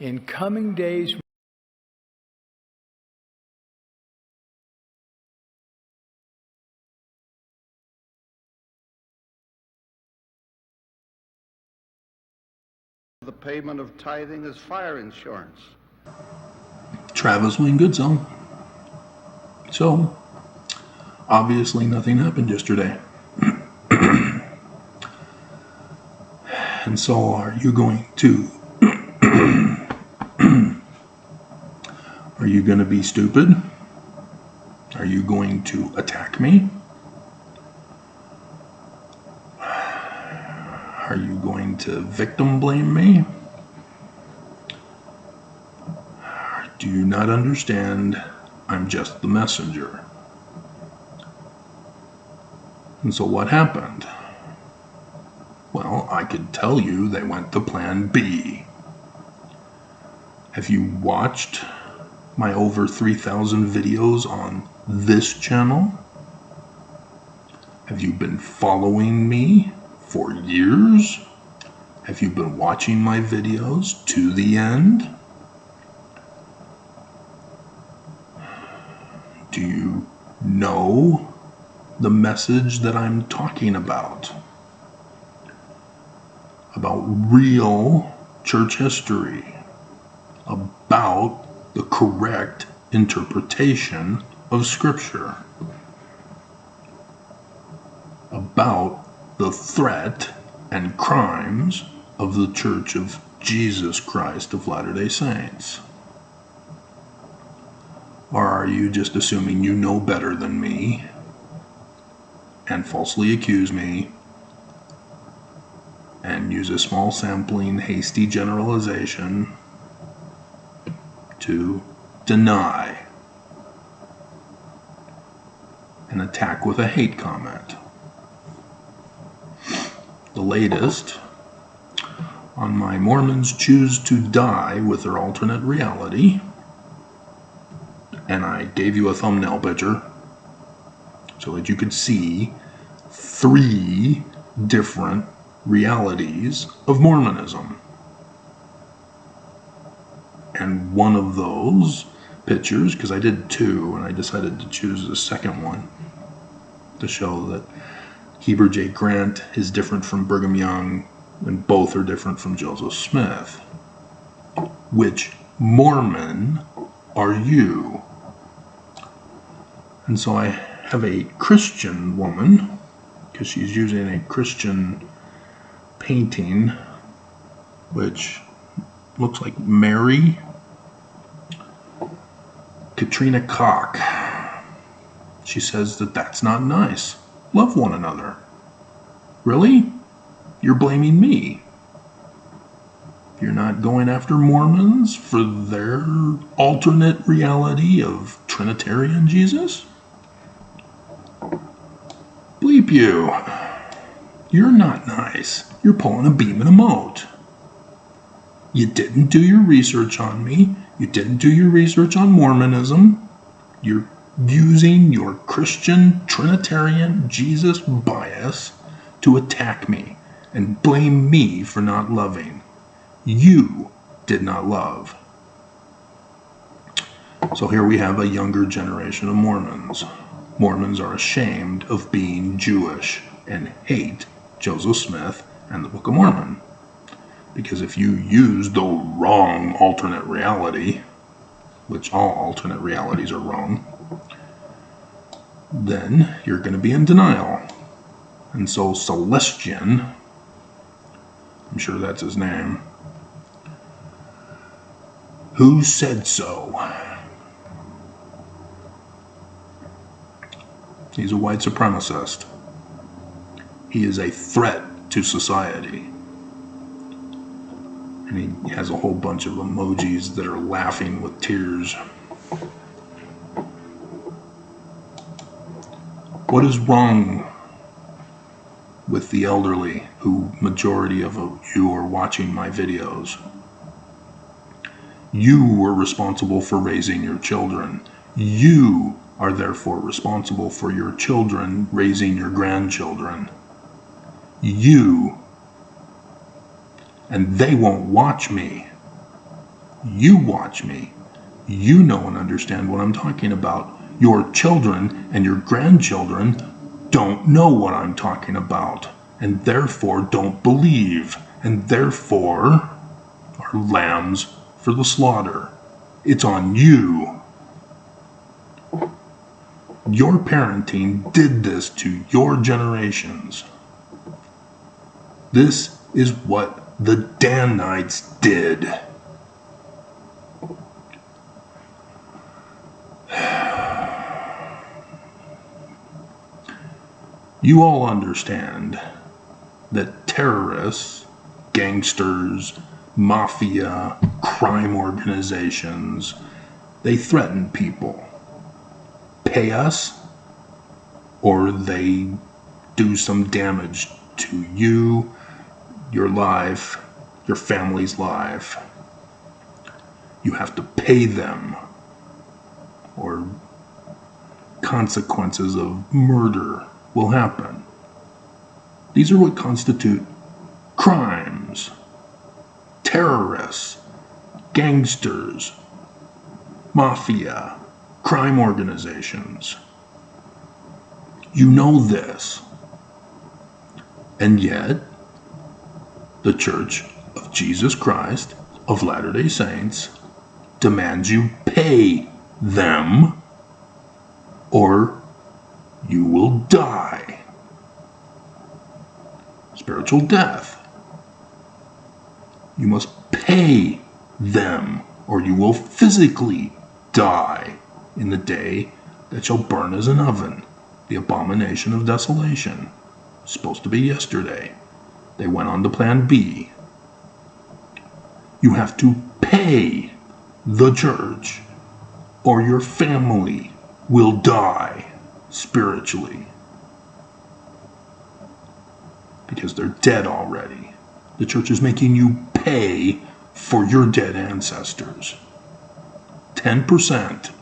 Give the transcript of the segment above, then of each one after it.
In coming days, the payment of tithing is fire insurance. Travis Wayne Goodsell. So, obviously nothing happened yesterday. And so are you going to are you going to be stupid? Are you going to attack me? Are you going to victim blame me? Do you not understand? I'm just the messenger. And so what happened? Well, I could tell you they went to plan B. Have you watched my over 3,000 videos on this channel? Have you been following me for years? Have you been watching my videos to the end? Do you know the message that I'm talking about? About real church history, about the correct interpretation of Scripture, about the threat and crimes of the Church of Jesus Christ of Latter-day Saints? Or are you just assuming you know better than me and falsely accuse me and use a small sampling, hasty generalization to deny and attack with a hate comment? The latest on my Mormons choose to die with their alternate reality, and I gave you a thumbnail picture so that you could see 3 different realities of Mormonism. And one of those pictures, because I did 2 and I decided to choose the second one to show that Heber J. Grant is different from Brigham Young and both are different from Joseph Smith. Which Mormon are you? And so I have a Christian woman, because she's using a Christian painting, which looks like Mary. Katrina Koch. She says that that's not nice. Love one another. Really? You're blaming me. You're not going after Mormons for their alternate reality of Trinitarian Jesus? Bleep you. You're not nice. You're pulling a beam and a moat. You didn't do your research on me. You didn't do your research on Mormonism. You're using your Christian Trinitarian Jesus bias to attack me and blame me for not loving. You did not love. So here we have a younger generation of Mormons. Mormons are ashamed of being Jewish and hate Joseph Smith and the Book of Mormon. Because if you use the wrong alternate reality, which all alternate realities are wrong, then you're going to be in denial. And so Celestian, I'm sure that's his name, who said so? He's a white supremacist. He is a threat to society. And he has a whole bunch of emojis that are laughing with tears. What is wrong with the elderly, who majority of you are watching my videos? You were responsible for raising your children. You are therefore responsible for your children raising your grandchildren. You. And they won't watch me. You watch me. You know and understand what I'm talking about. Your children and your grandchildren don't know what I'm talking about, and therefore don't believe, and therefore are lambs for the slaughter. It's on you. Your parenting did this to your generations. This is what the Danites did. You all understand that terrorists, gangsters, mafia, crime organizations, they threaten people. Pay us, or they do some damage to you, your life, your family's life. You have to pay them, or consequences of murder will happen. These are what constitute crimes. Terrorists, gangsters, mafia, crime organizations. You know this. And yet, the Church of Jesus Christ of Latter-day Saints demands you pay them, or you will die. Spiritual death. You must pay them, or you will physically die in the day that shall burn as an oven, the abomination of desolation. Supposed to be yesterday. They went on to plan B. You have to pay the church, or your family will die spiritually. Because they're dead already. The church is making you pay for your dead ancestors. 10%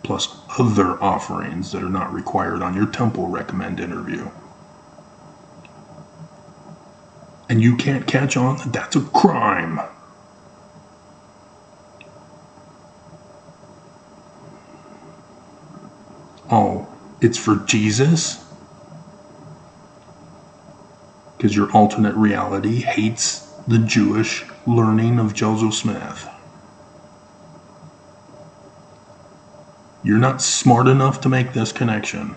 plus other offerings that are not required on your temple recommend interview. And you can't catch on that that's a crime. Oh, it's for Jesus? Because your alternate reality hates the Jewish learning of Joseph Smith. You're not smart enough to make this connection.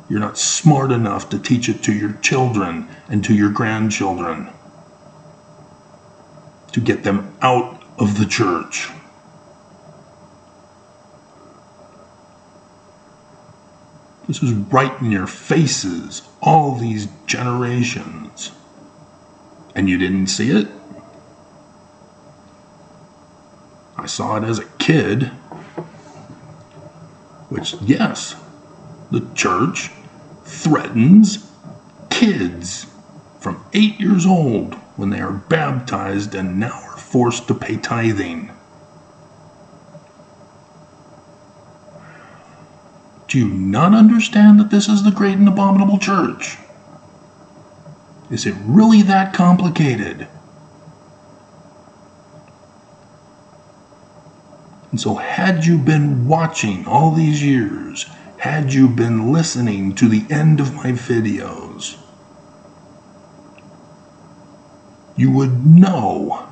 You're not smart enough to teach it to your children and to your grandchildren, to get them out of the church. This is right in your faces all these generations. And you didn't see it? I saw it as a kid. Which, yes, the church threatens kids from 8 years old when they are baptized and now are forced to pay tithing. Do you not understand that this is the great and abominable church? Is it really that complicated? And so had you been watching all these years, had you been listening to the end of my videos, you would know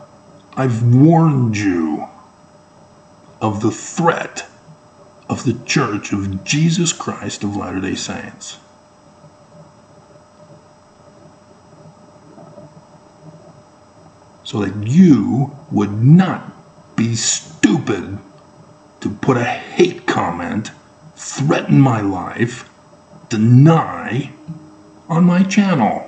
I've warned you of the threat of the Church of Jesus Christ of Latter-day Saints. So that you would not be stupid to put a hate comment, threaten my life, deny on my channel.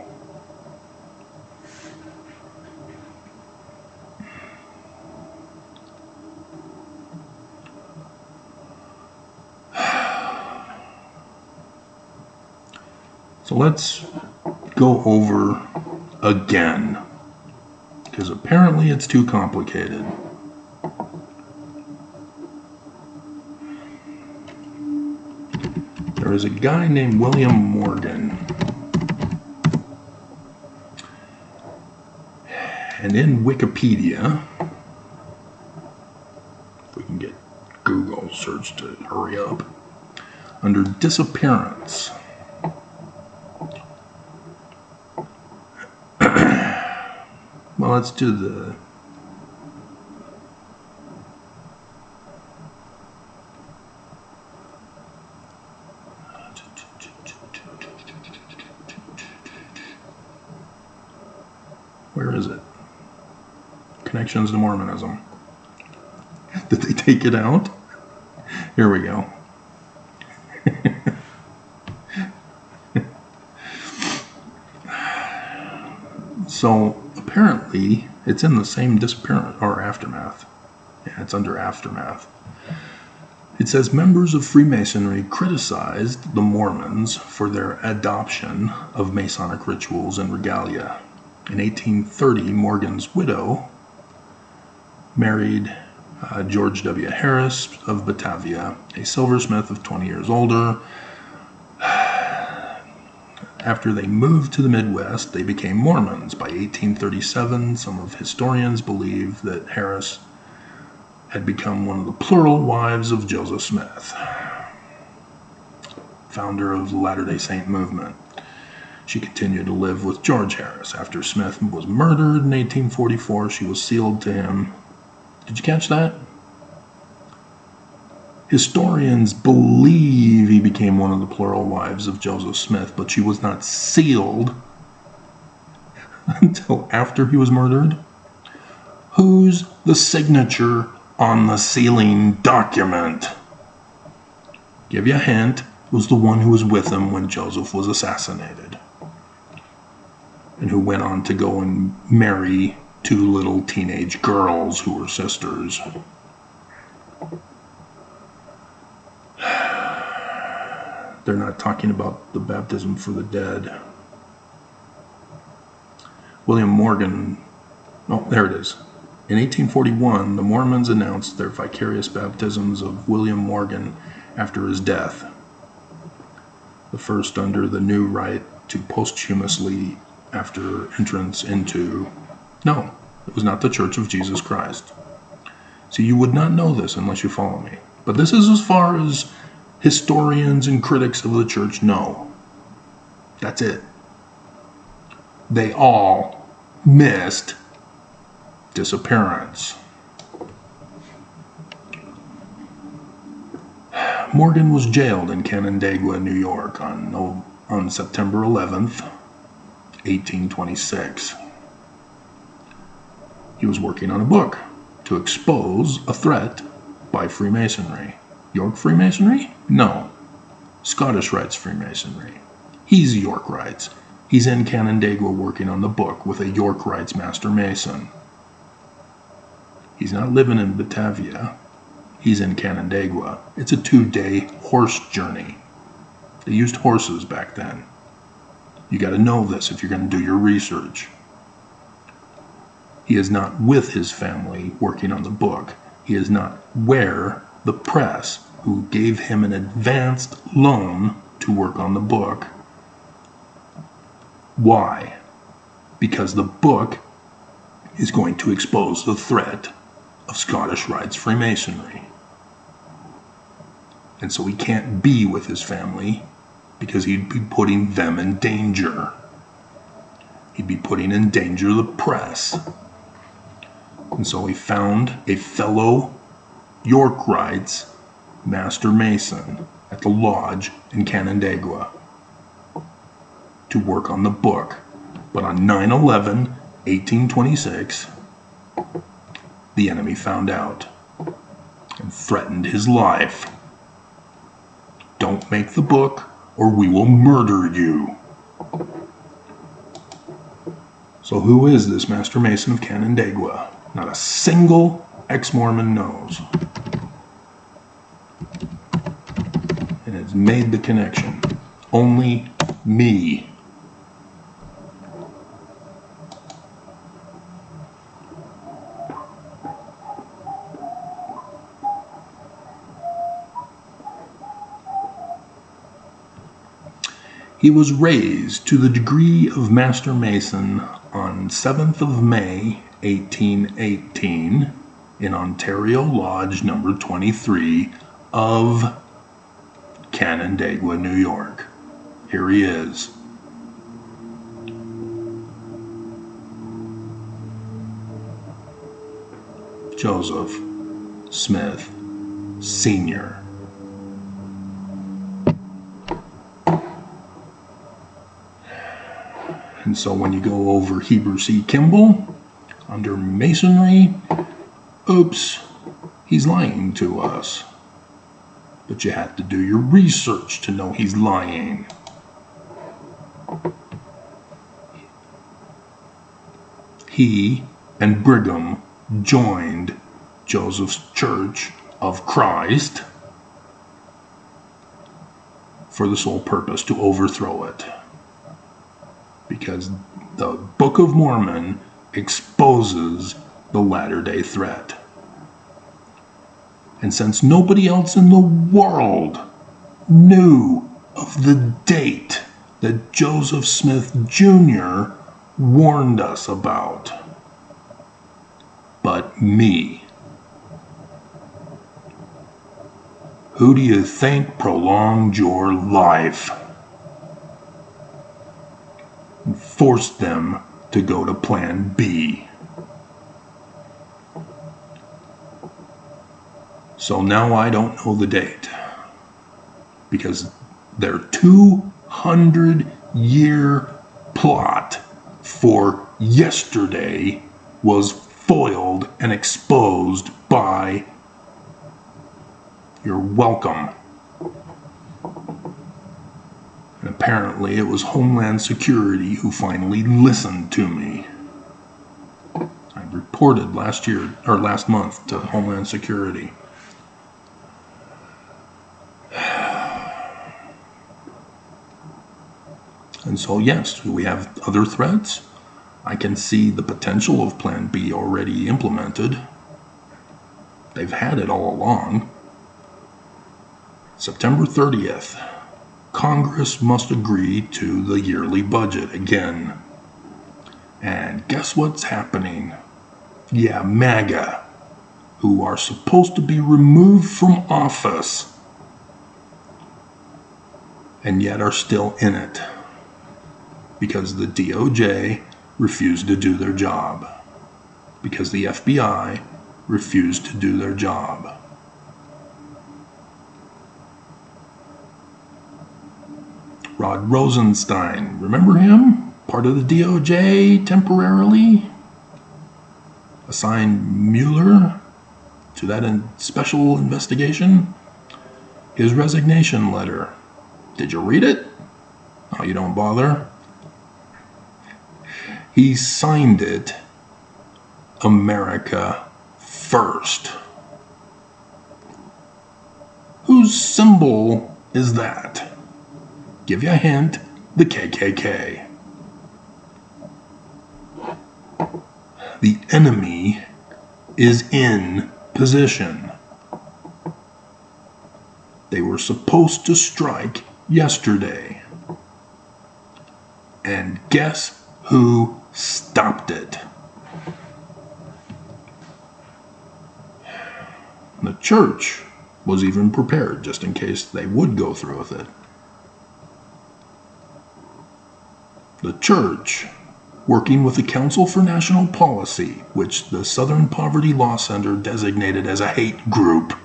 So let's go over again, because apparently it's too complicated. There is a guy named William Morgan, And in Wikipedia, if we can get Google search to hurry up, under disappearance, well, let's do the where is it? Connections to Mormonism. Did they take it out? Here we go. So apparently it's in the same disappearance or aftermath. Yeah, it's under aftermath. It says members of Freemasonry criticized the Mormons for their adoption of Masonic rituals and regalia. In 1830, Morgan's widow married George W. Harris of Batavia, a silversmith of 20 years older. After they moved to the Midwest, they became Mormons. By 1837, some of historians believe that Harris had become one of the plural wives of Joseph Smith, founder of the Latter-day Saint movement. She continued to live with George Harris. After Smith was murdered in 1844, she was sealed to him. Did you catch that? Historians believe he became one of the plural wives of Joseph Smith, but she was not sealed until after he was murdered. Who's the signature on the sealing document? Give you a hint. It was the one who was with him when Joseph was assassinated, and who went on to go and marry two little teenage girls who were sisters. They're not talking about the baptism for the dead. William Morgan, oh, there it is. In 1841, the Mormons announced their vicarious baptisms of William Morgan after his death, the first under the new rite to posthumously after entrance into... No, it was not the Church of Jesus Christ. See, you would not know this unless you follow me. But this is as far as historians and critics of the church know. That's it. They all missed disappearance. Morgan was jailed in Canandaigua, New York on September 11th, 1826. He was working on a book to expose a threat by Freemasonry. York Freemasonry? No. Scottish Rites Freemasonry. He's York Rites. He's in Canandaigua working on the book with a York Rites Master Mason. He's not living in Batavia. He's in Canandaigua. It's a 2-day horse journey. They used horses back then. You got to know this if you're going to do your research. He is not with his family working on the book. He is not where the press, who gave him an advanced loan to work on the book. Why? Because the book is going to expose the threat of Scottish Rites Freemasonry. And so he can't be with his family because he'd be putting them in danger. He'd be putting in danger the press. And so he found a fellow York Rites Master Mason at the lodge in Canandaigua to work on the book. But on 9/11/1826, the enemy found out and threatened his life. Don't make the book or we will murder you. So who is this Master Mason of Canandaigua? Not a single ex-Mormon knows. And it's made the connection. Only me. He was raised to the degree of Master Mason on 7th of May, 1818, in Ontario Lodge number 23 of Canandaigua, New York. Here he is. Joseph Smith, Sr. And so when you go over Heber C. Kimball, under Masonry, oops, he's lying to us. But you have to do your research to know he's lying. He and Brigham joined Joseph's Church of Christ for the sole purpose to overthrow it. Because the Book of Mormon exposes the latter-day threat. And since nobody else in the world knew of the date that Joseph Smith Jr. warned us about, but me, who do you think prolonged your life and forced them to go to Plan B? So now I don't know the date, because their 200-year plot for yesterday was foiled and exposed by, you're welcome. And apparently it was Homeland Security who finally listened to me. I reported last month to Homeland Security. And so, yes, we have other threats. I can see the potential of Plan B already implemented. They've had it all along. September 30th, Congress must agree to the yearly budget again. And guess what's happening? Yeah, MAGA, who are supposed to be removed from office, and yet are still in it. Because the DOJ refused to do their job. Because the FBI refused to do their job. Rod Rosenstein, remember him? Part of the DOJ temporarily? Assigned Mueller to that special investigation? His resignation letter. Did you read it? Oh, you don't bother? He signed it, America First. Whose symbol is that? Give you a hint, the KKK. The enemy is in position. They were supposed to strike yesterday. And guess who stopped it? The church was even prepared just in case they would go through with it. The church, working with the Council for National Policy, which the Southern Poverty Law Center designated as a hate group,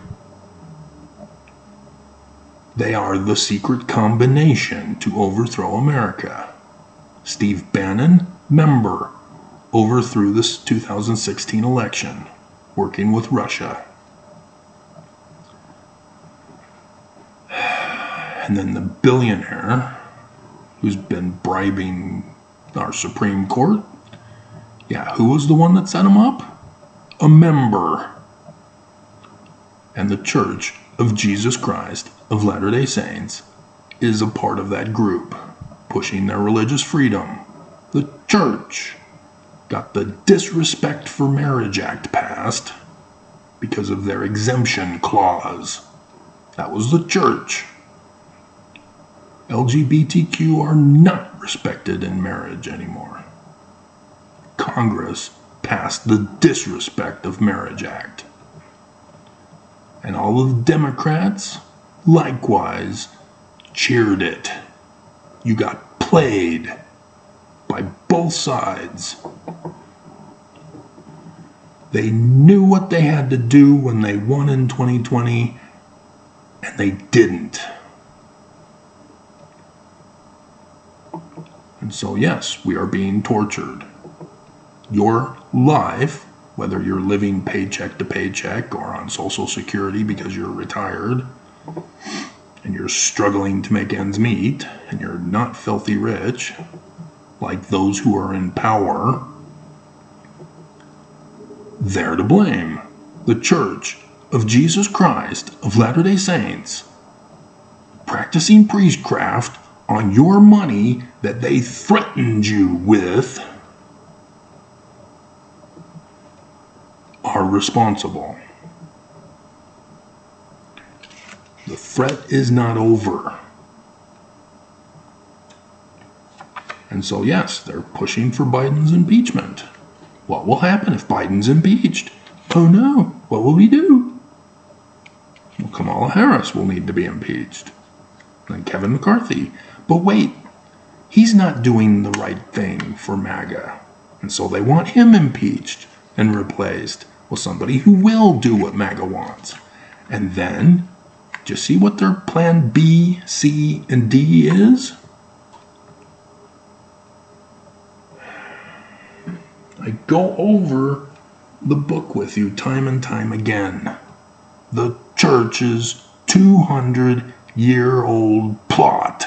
they are the secret combination to overthrow America. Steve Bannon, member, overthrew this 2016 election, working with Russia. And then the billionaire who's been bribing our Supreme Court, yeah, who was the one that set him up? A member. And the Church of Jesus Christ of Latter-day Saints is a part of that group, pushing their religious freedom. The church got the Disrespect for Marriage Act passed because of their exemption clause. That was the church. LGBTQ are not respected in marriage anymore. Congress passed the Disrespect of Marriage Act. And all of the Democrats, likewise, cheered it. You got played by both sides. They knew what they had to do when they won in 2020, and they didn't. And so, yes, we are being tortured. Your life, whether you're living paycheck to paycheck or on Social Security because you're retired and you're struggling to make ends meet and you're not filthy rich like those who are in power, they're to blame. The Church of Jesus Christ of Latter-day Saints practicing priestcraft on your money that they threatened you with are responsible. The threat is not over. And so, yes, they're pushing for Biden's impeachment. What will happen if Biden's impeached? Oh no, what will we do? Well, Kamala Harris will need to be impeached. And Kevin McCarthy. But wait, he's not doing the right thing for MAGA. And so they want him impeached and replaced with somebody who will do what MAGA wants. And then, do you see what their plan B, C, and D is? I go over the book with you time and time again. The church's 200-year-old plot.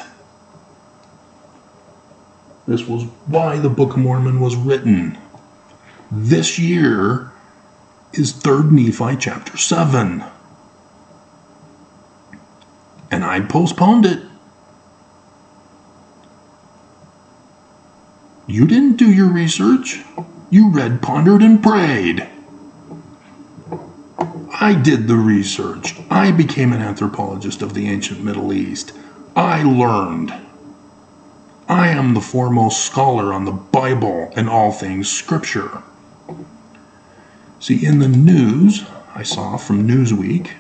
This was why the Book of Mormon was written. This year is 3rd Nephi chapter 7. And I postponed it. You didn't do your research. You read, pondered, and prayed. I did the research. I became an anthropologist of the ancient Middle East. I learned. I am the foremost scholar on the Bible and all things Scripture. See, in the news, I saw from Newsweek,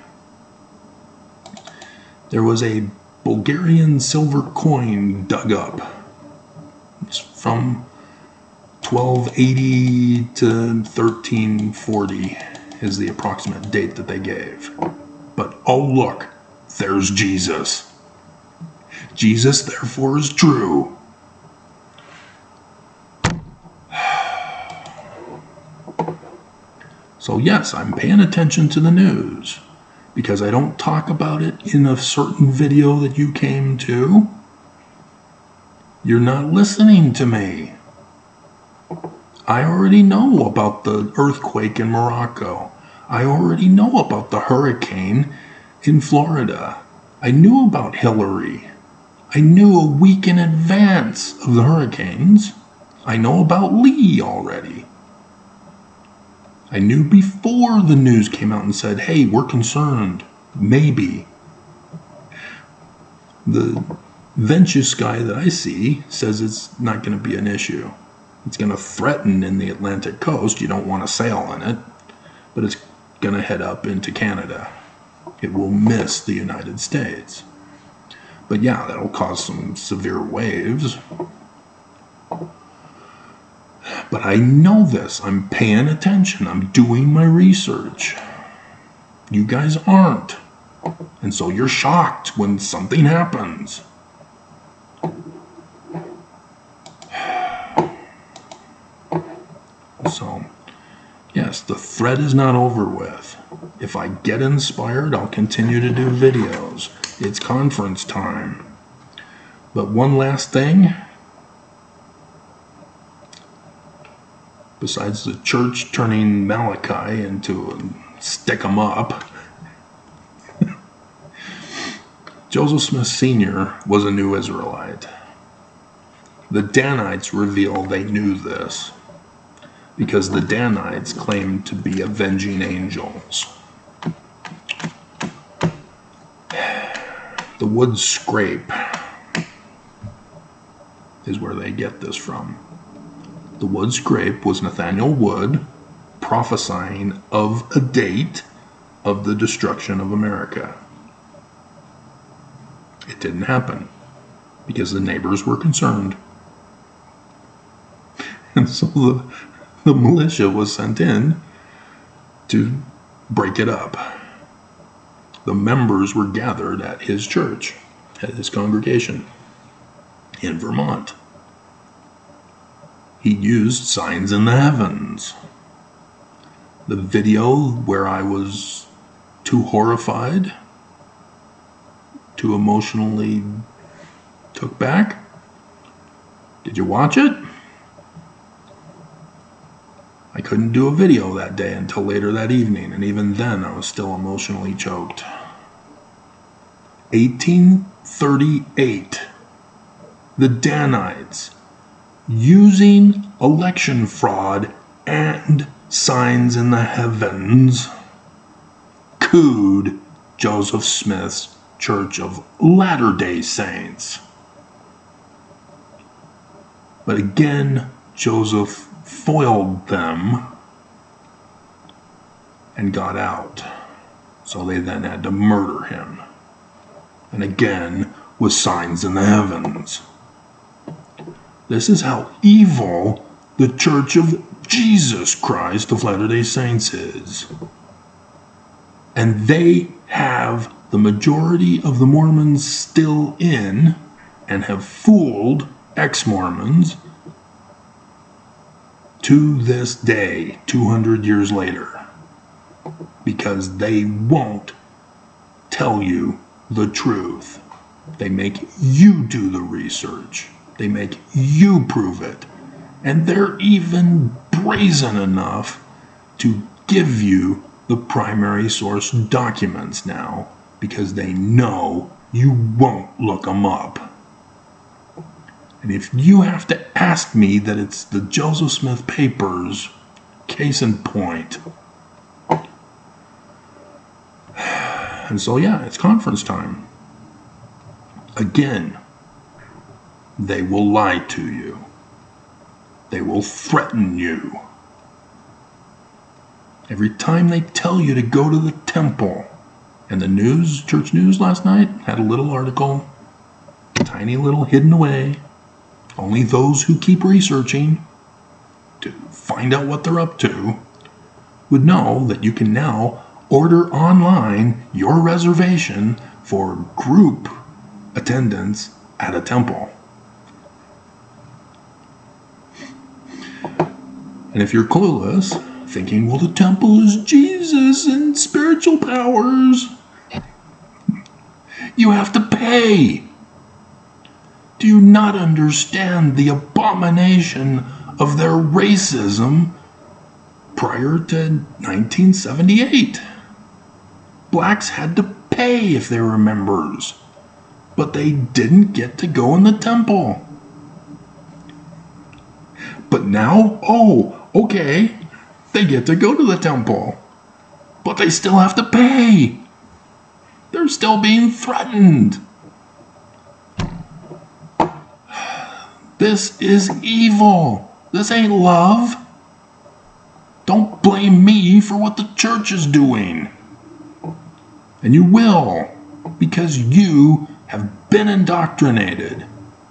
there was a Bulgarian silver coin dug up. It's from 1280 to 1340 is the approximate date that they gave. But oh look, there's Jesus. Jesus therefore is true. So yes, I'm paying attention to the news because I don't talk about it in a certain video that you came to. You're not listening to me. I already know about the earthquake in Morocco. I already know about the hurricane in Florida. I knew about Hillary. I knew a week in advance of the hurricanes. I know about Lee already. I knew before the news came out and said, hey, we're concerned. Maybe. The Ventus guy that I see says it's not going to be an issue. It's going to threaten in the Atlantic coast. You don't want to sail in it. But it's going to head up into Canada. It will miss the United States. But yeah, that'll cause some severe waves. But I know this. I'm paying attention. I'm doing my research. You guys aren't. And so you're shocked when something happens. So, yes, the threat is not over with. If I get inspired, I'll continue to do videos. It's conference time. But one last thing. Besides the church turning Malachi into a stick 'em up, Joseph Smith Sr. was a new Israelite. The Danites reveal they knew this because the Danites claimed to be avenging angels. The wood scrape is where they get this from. The wood scrape was Nathaniel Wood prophesying of a date of the destruction of America. It didn't happen because the neighbors were concerned. And so the militia was sent in to break it up. The members were gathered at his church, at his congregation in Vermont. He used signs in the heavens. The video where I was too horrified, too emotionally took back. Did you watch it? I couldn't do a video that day until later that evening, and even then I was still emotionally choked. 1838, the Danites, using election fraud and signs in the heavens, cooed Joseph Smith's Church of Latter-day Saints. But again, Joseph foiled them and got out. So they then had to murder him. And again, with signs in the heavens. This is how evil the Church of Jesus Christ of Latter-day Saints is. And they have the majority of the Mormons still in and have fooled ex-Mormons to this day, 200 years later, because they won't tell you the truth. They make you do the research. They make you prove it. And they're even brazen enough to give you the primary source documents now because they know you won't look them up. And if you have to ask me that it's the Joseph Smith papers, case in point. And so, yeah, it's conference time. Again, they will lie to you. They will threaten you. Every time they tell you to go to the temple. And the news, church news last night, had a little article, tiny little hidden away. Only those who keep researching to find out what they're up to would know that you can now order online your reservation for group attendance at a temple. And if you're clueless, thinking, well, the temple is Jesus and spiritual powers, you have to pay. Do you not understand the abomination of their racism prior to 1978? Blacks had to pay if they were members, but they didn't get to go in the temple. But now, okay, they get to go to the temple, but they still have to pay. They're still being threatened. This is evil. This ain't love. Don't blame me for what the church is doing. And you will, because you have been indoctrinated,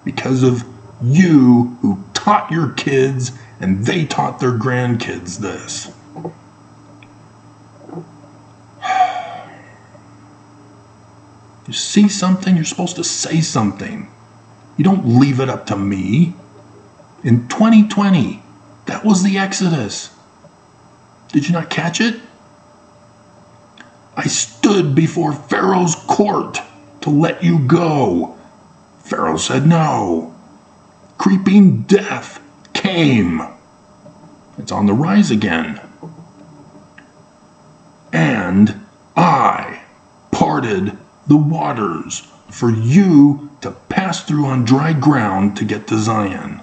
because of you who taught your kids and they taught their grandkids this. You see something, you're supposed to say something. You don't leave it up to me. In 2020, that was the Exodus. Did you not catch it? I stood before Pharaoh's court to let you go. Pharaoh said no. Creeping death came. It's on the rise again. And I parted the waters for you to pass through on dry ground to get to Zion.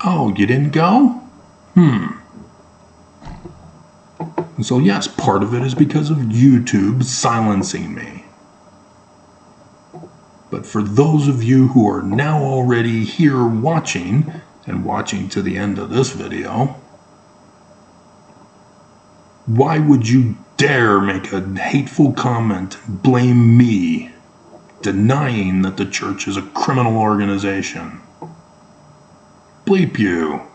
Oh, you didn't go? And so yes, part of it is because of YouTube silencing me. But for those of you who are now already here watching, and watching to the end of this video, why would you dare make a hateful comment and blame me, denying that the church is a criminal organization? Bleep you.